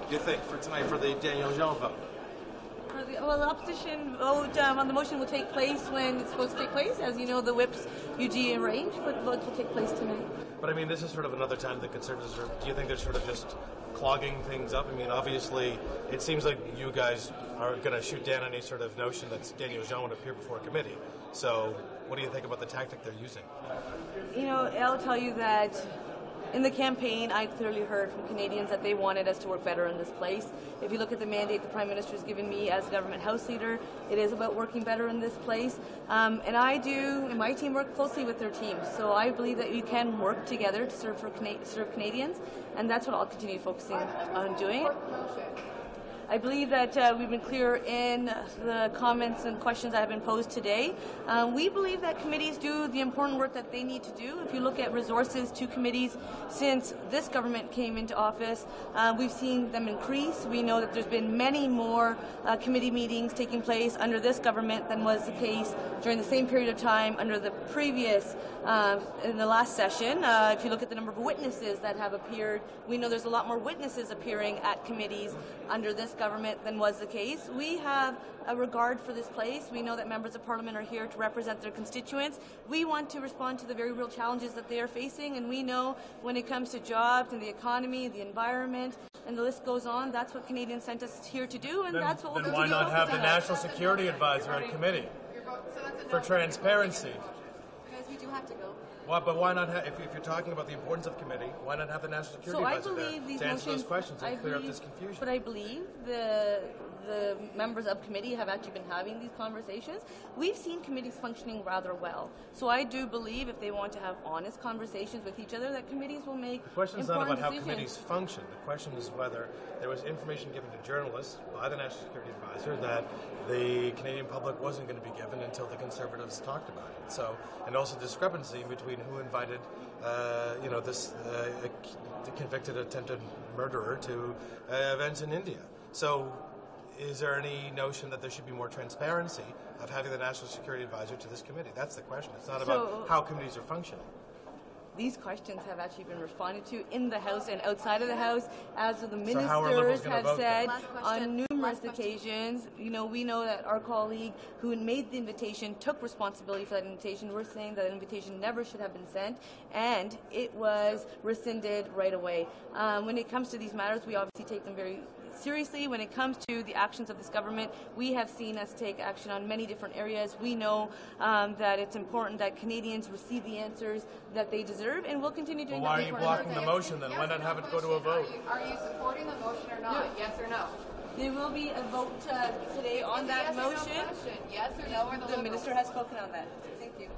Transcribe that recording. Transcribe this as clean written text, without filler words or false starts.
do you think, for tonight for the Daniel Jean vote? Well, the opposition vote on the motion will take place when it's supposed to take place. As you know, the whips UG arrange, but votes will take place tonight. But I mean, this is sort of another time the Conservatives are. Do you think they're sort of just clogging things up? I mean, obviously, it seems like you guys are going to shoot down any sort of notion that Daniel Jean would appear before a committee. So, what do you think about the tactic they're using? You know, I'll tell you that in the campaign, I clearly heard from Canadians that they wanted us to work better in this place. If you look at the mandate the Prime Minister has given me as government House Leader, it is about working better in this place. And I do, and my team work closely with their teams. So I believe that we can work together to serve Canadians, and that's what I'll continue focusing on doing. I believe that we've been clear in the comments and questions that have been posed today. We believe that committees do the important work that they need to do. If you look at resources to committees since this government came into office, we've seen them increase. We know that there's been many more committee meetings taking place under this government than was the case during the same period of time under the previous, in the last session. If you look at the number of witnesses that have appeared, we know there's a lot more witnesses appearing at committees under this government than was the case. We have a regard for this place. We know that members of Parliament are here to represent their constituents. We want to respond to the very real challenges that they are facing, and we know when it comes to jobs and the economy, the environment, and the list goes on, that's what Canadians sent us here to do, and that's what we'll continue to do. Then why not have the National Security Advisor at committee for transparency? Because we do have to go. Well, but why not have, if you're talking about the importance of committee, why not have the National Security Advisor there to answer those questions and clear up this confusion? But I believe the members of committee have actually been having these conversations. We've seen committees functioning rather well. So I do believe if they want to have honest conversations with each other, that committees will make The question is not about how committees decisions. function. The question is whether there was information given to journalists by the National Security Advisor that the Canadian public wasn't going to be given until the Conservatives talked about it. So, and also discrepancy between who invited, this convicted attempted murderer to events in India. So, is there any notion that there should be more transparency of having the National Security Advisor to this committee? That's the question. It's not about how committees are functioning. These questions have actually been responded to in the House and outside of the House, as the ministers have said on numerous occasions. You know, we know that our colleague who made the invitation took responsibility for that invitation. We're saying that invitation never should have been sent, and it was rescinded right away. When it comes to these matters, we obviously take them very seriously. When it comes to the actions of this government, we have seen us take action on many different areas. We know that it's important that Canadians receive the answers that they deserve, and we'll continue doing that. Why are you blocking the motion then? Why not have it go to a vote? Are you supporting the motion or not? Yes or no? There will be a vote today on that motion. Yes or no? Or the minister has spoken on that. Thank you.